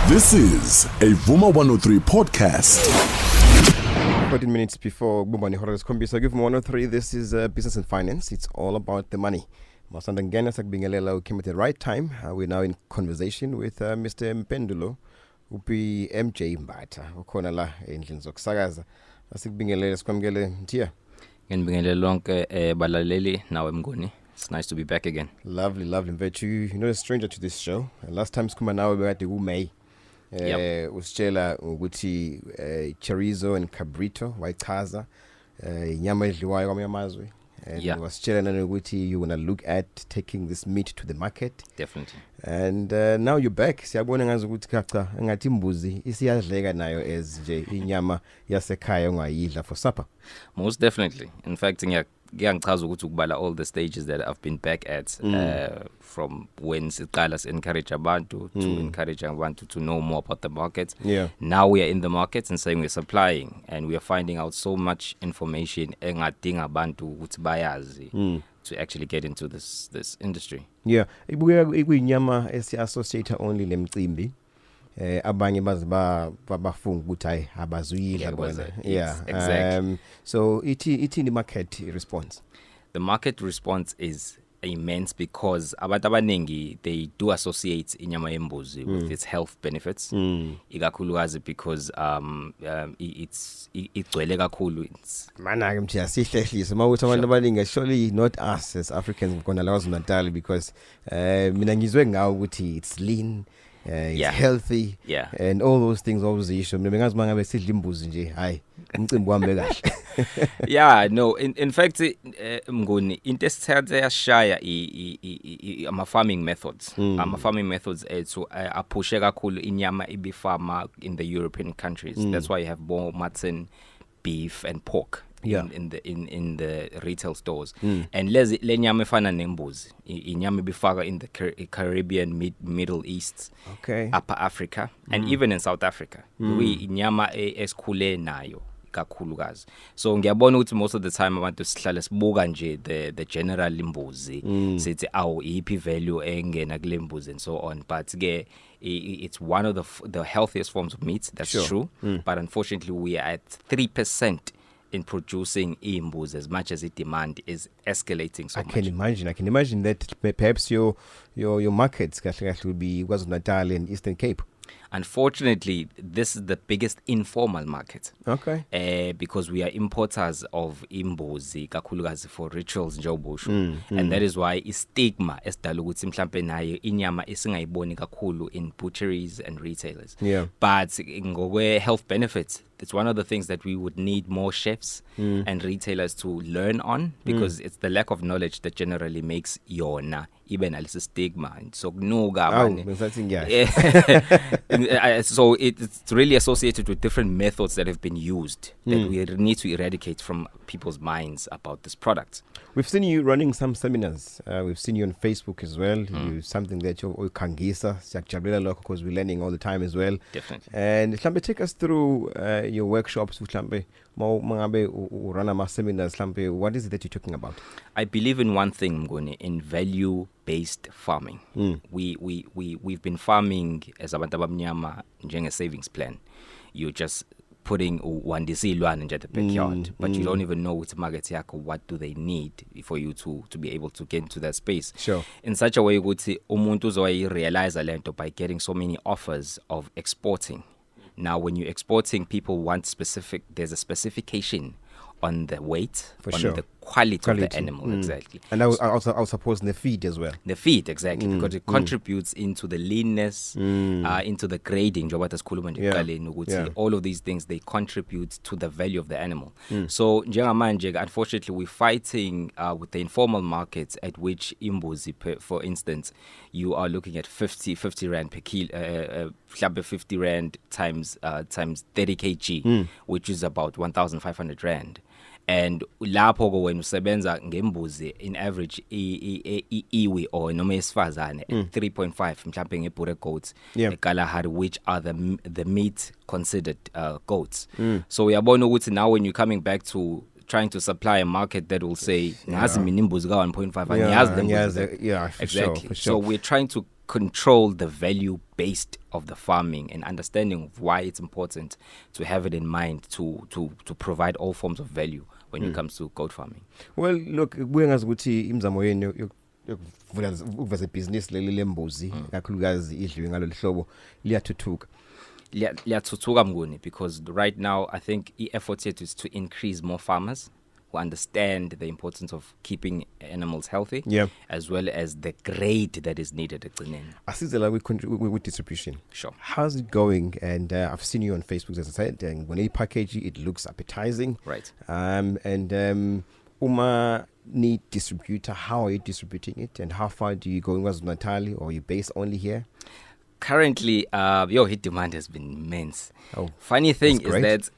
This is a VUMA 103 podcast. 14 minutes before Bumbani Horace Kombisa, give 103. This is Business and Finance. It's all about the money. Masandangena Sakbingelela came at the right time. We're now in conversation with Mr. Mpendulo BMJ Mbatha. Ukhona endlini zokusakaza. Asikubingelele sikwamukele Mthia. Nginibingelele lonke balaleli nawe Mnguni. It's nice to be back again. Lovely. Mfethu, you're not a stranger to this show. Last time sikhuma nawe bekade kuMay. Usitshela ukuthi chorizo and cabrito wayichaza inyama edliwayo kwamanye amazwe. And wasitshela nanokuthi you want to look at taking this meat to the market. Definitely. And now you're back. Siyabona ngazi ukuthi cha ngathi imbuzi isiyadleka nayo as nje inyama yasekhaya ongayidla for supper. Most definitely. In fact, ngiyangichaza ukuthi ukubala all the stages that I've been back at from when siqala encourage abantu to encourage abantu to know more about the market. Now we are in the market and saying we're supplying and we are finding out so much information engadinga abantu ukuthi bayazi to actually get into this industry. Inyama esi-associate only lemcimbi. Abanye bafunga ukuthi hayi abazuyidla bona. Exactly. So ithini the market response? The market response is immense because abantu abaningi they do associate inyama yembuzi with its health benefits. Ikakhulukazi because it's igcwele kakhulu. Mana ke mthi asihlehlise mawuthi abantu abaningi surely not us as Africans ngona la KwaZulu-Natal because mina ngizwe ngawo ukuthi it's lean. It's healthy, and all those things always issue. Mengazi mangabe sidla imbuzi nje, hayi umcimbi wami kahle. No, in fact Mnguni into esithathe yashaya ama farming methods. Farming methods to apushe kakhulu inyama ibifama in the European countries. That's why you have more mutton, beef and pork. In the retail stores. And le nyama efana nembuzi inyama ibifaka in the Caribbean, Middle East, Upper Africa and even in South Africa. Inyama esikhule nayo kakhulukazi. So ngiyabona ukuthi most of the time abantu sihlala sibuka nje the general imbuzi sithi awu iphi value engena kule mbuzi and so on, but ke it's one of the healthiest forms of meat. That's true. But unfortunately we are at 3% in producing imbuzi as much as the demand is escalating so much. I can imagine that perhaps your markets will be KwaZulu-Natal and Eastern Cape. Unfortunately, this is the biggest informal market. Because we are importers of imbuzi kakhulukazi for rituals njengobusho. And that is why istigma esidala ukuthi mhlambe nayo inyama isingayiboni kakhulu in butcheries and retailers. But ngokwe health benefits, it's one of the things that we would need more chefs and retailers to learn on, because it's the lack of knowledge that generally makes yona even a little stigma. So so it's really associated with different methods that have been used that we need to eradicate from people's minds about this product. We've seen you running some seminars. We've seen you on Facebook as well. You something that you're Kangisa, because we're learning all the time as well. Definitely. And Hlambe, take us through your workshops. Hlambe, run our seminars. Hlambe, what is it that you're talking about? I believe in one thing, Mnguni, in value-based farming. We've been farming as abantu abamnyama njenge savings plan. You just putting one disilwane in the backyard, but you don't even know which market yako, what do they need for you to be able to get into that space. In such a way, you would say umuntu uzoyi realize lento by getting so many offers of exporting. Now, when you're exporting, people want there's a specification on the weight, the quality of the animal, exactly. And I suppose the feed as well. The feed, exactly, because it contributes into the leanness, into the grading. All of these things, they contribute to the value of the animal. So, unfortunately, we're fighting with the informal markets at which imbuzi, for instance, you are looking at 50 rand per kilo, 50 rand times 30 kg, which is about 1,500 rand. And lapho when usebenza ngembuzi in average iwi or noma esifazane 3.5 mhlawumbe ngebure goats eKalahari, which are the meat considered goats. So uyabona ukuthi now when you're coming back to trying to supply a market that will say ngazi mina imbuzi ka 1.5 angiyazi yeah, for exactly. Sure. So we're trying to control the value based of the farming and understanding of why it's important to have it in mind to provide all forms of value when it comes to goat farming. Well, look, kuyengazi ukuthi imizamo yenu yokuvula ukuveza business leli lembuzi kakhulukazi idliwe ngalolu hlobo liyathuthuka. Liyathutuka Mnguni, because right now I think the effort yet is to increase more farmers who understand the importance of keeping animals healthy, as well as the grade that is needed at the end. Asizela with distribution. Sure. How's it going? And I've seen you on Facebook, as I said, and when you package it looks appetizing. Right. Uma need distributor, how are you distributing it? And how far do you go in KwaZulu-Natal, or are you based only here? Currently, your hit demand has been immense. Funny thing is that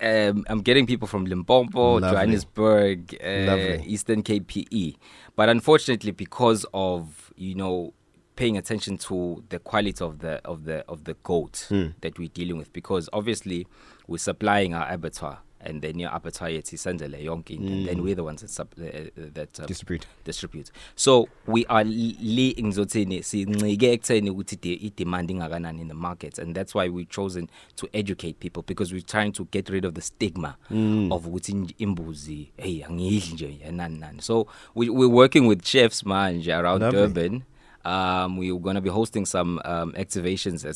I'm getting people from Limpopo, Johannesburg, Eastern KPE. But unfortunately, because of, paying attention to the quality of the goat that we're dealing with, because obviously we're supplying our abattoir, and then your abattoir is Sandele Yonkin, and then we're the ones that distribute. So we are demanding in the markets, and that's why we've chosen to educate people, because we're trying to get rid of the stigma of imbuzi. So we're working with chefs around Durban. We're going to be hosting some activations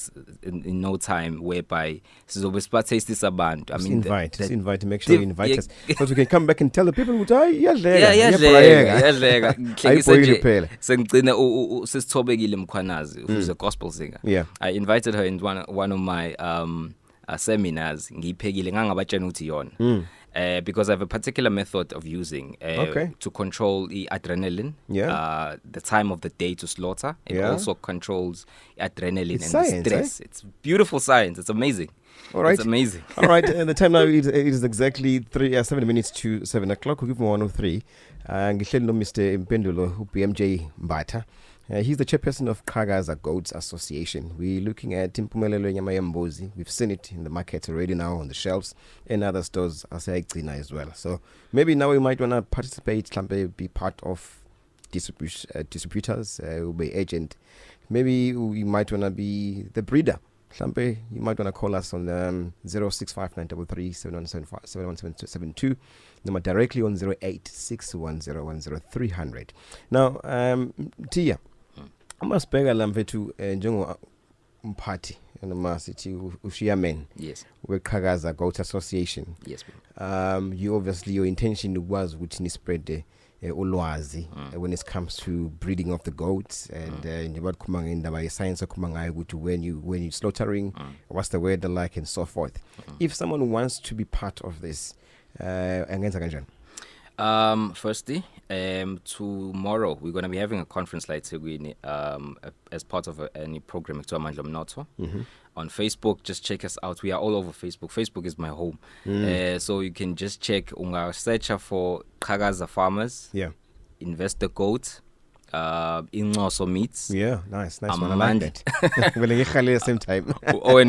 in no time, whereby taste this band. I mean, invite. Make sure you invite us, so we can come back and tell the people who's a gospel singer. I invited her in one of my seminars. Because I have a particular method of using to control the adrenaline, the time of the day to slaughter. It also controls adrenaline and science, the stress. It's beautiful science. It's amazing. All right. It's amazing. All right. And the time now is exactly 7 minutes to 7 o'clock. We'll give him 103. Nhlanhla Mr. Mpendulo BMJ Mbatha. He's the chairperson of Kagaza Goats Association. We're looking at Impumelelo Nyama Yembuzi. We've seen it in the market already now on the shelves, and other stores as as well. So maybe now we might want to participate, be part of distributors, be agent. Maybe you might want to be the breeder. You might want to call us on 065-933-7172, number directly on 0861010300. Now, Tia, amasibheka la mfethu njengo umphathi noma sithi ushiyaman weKhagaza Goat Association. Yes. You obviously, your intention was to spread ulwazi when it comes to breeding of the goats, and about science when you slaughtering, what's the weather like, and so forth. If someone wants to be part of this, firstly, tomorrow we're going to be having a conference like as part of any program to Nhlanhla on Facebook. Just check us out. We are all over Facebook. Facebook is my home. So you can just check search for Kagaza Farmers. Invest the goat. Inxoso meats. Nice one. I like that. Well, at the same time. Why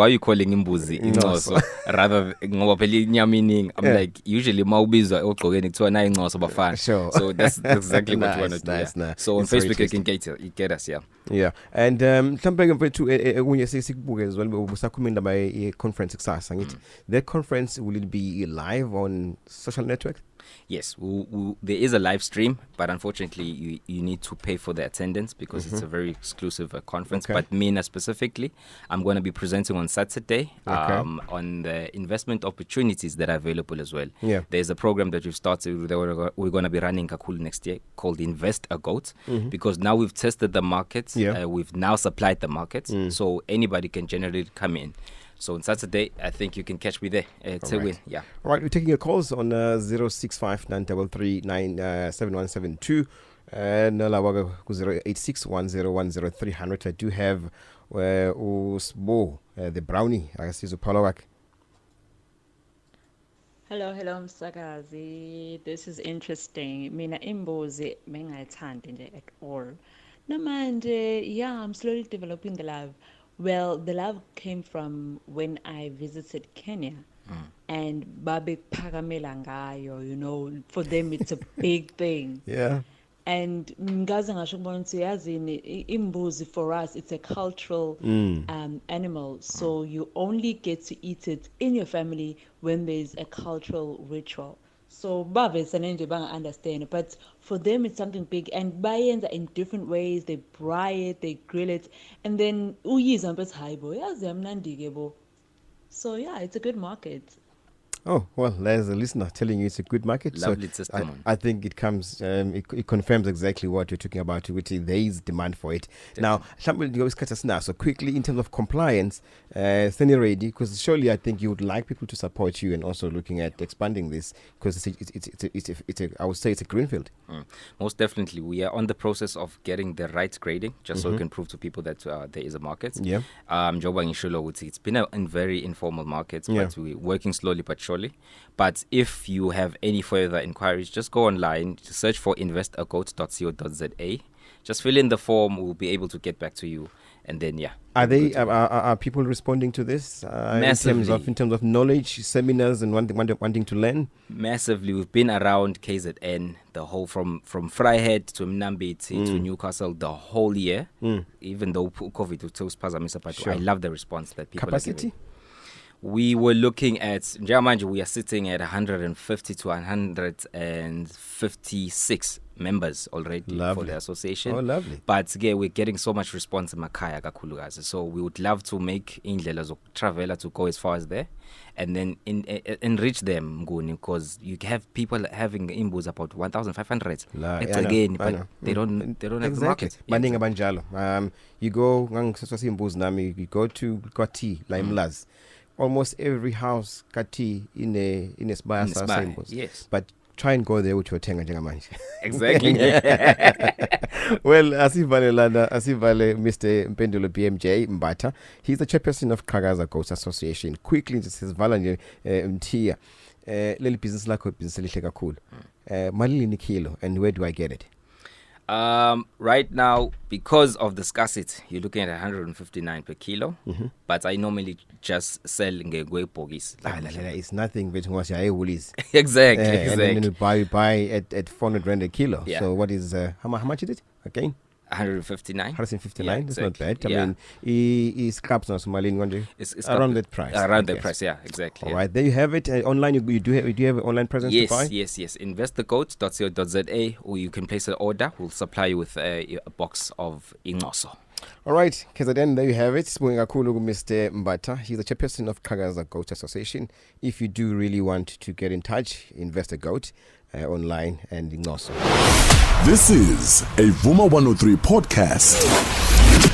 are you calling him Buzi? Inxoso. Rather, meaning I'm like, usually maubiza ogqokeni kuthiwa nayi inxoso bafana. Sure. So that's exactly what we want to do. Nice. So on Facebook you can get us, And mhlambe mfethu kunye sikubuke as well busakhuluma indaba ye conference kusasa ngithi. That conference, will it be live on social network? Yes, there is a live stream, but unfortunately you need to pay for the attendance because it's a very exclusive conference. But MENA specifically, I'm going to be presenting on Saturday on the investment opportunities that are available as well. There's a program that we've started that we're going to be running Kakulu next year called Invest a Goat, because now we've tested the markets, we've now supplied the markets, so anybody can generally come in. So on Saturday, I think you can catch me there to win. All right, we're taking your calls on 065-933-7172 and 086-1010-300. I do have Usbo, the brownie. I see Paulo. Hello, Msakazi. This is interesting. Mina imbuzi mengayithandi nje at all. Namanje, I'm slowly developing the love. Well, the love came from when I visited Kenya, and Babe Pagamelangayo, for them it's a big thing. And ngaze ngasho ukubona ukuthi yazini imbuzi for us it's a cultural animal, so you only get to eat it in your family when there's a cultural ritual. So bavesane nje banga understand, but for them it's something big, and bayenza in different ways. They braai it, they grill it, and then uyiza mpethi hayibo yazi yamnandi ke bo. So yeah, it's a good market. Oh, well, there's a listener telling you it's a good market. Lovely so testimony. I think it comes, it confirms exactly what you're talking about, which is there is demand for it. Now, so quickly, in terms of compliance, staying ready, because surely I think you would like people to support you and also looking at expanding this, because I would say it's a greenfield. Most definitely. We are on the process of getting the right grading, just so we can prove to people that there is a market. Yeah. It's been a very informal market, but we're working slowly but surely. But if you have any further inquiries, just go online, search for investagoat.co.za. Just fill in the form. We'll be able to get back to you. And then, are people responding to this massively in terms of knowledge, seminars, and wanting to learn? Massively. We've been around KZN the whole from Vryheid to Mnambiti to Newcastle the whole year. Even though COVID was phazamisa, but I love the response that people capacity. are giving. We were looking at Njamanje. We are sitting at 150 to 156 members already for the association. Oh, lovely! But again, we're getting so much response in Makhanya kakhulukazi. So we would love to make indlela zokutravela to go as far as there, and then enrich them, because you have people having imbus about 1,500 again, but they don't have the market. Maninga banjalo. You go you go to Kati, Laimlas. Almost every house kati in a sibaya. Yes. But try and go there with your tenga njengamanje. Exactly. Well, asivale Mr. Mpendulo BMJ Mbatha. He's the chairperson of Kagaza Goats Association. Quickly, just says Valanya Mtia. Leli business lakho business elihle kakhulu. Malini ni kilo, and where do I get it? Right now, because of the scarcity, you're looking at 159 per kilo. But I normally just sell ngegwe bogis. It's nothing but what your woolies. Exactly. And then you buy at 400 rand a kilo. Yeah. So what is how much is it again? 159. 159. Yeah, That's exactly. not bad. I mean, it's scraps now, Somali. It's around that price. Around that price, yeah, exactly. All right, there you have it. Online, you do have an online presence to buy? Yes. Investagoat.co.za, or you can place an order. We'll supply you with a box of Ingoso. All right, KZN, there you have it. Mr. Mbatha. He's the chairperson of Kagaza Goat Association. If you do really want to get in touch, Invest a Goat online and Ingoso. This is a VUMA 103 podcast.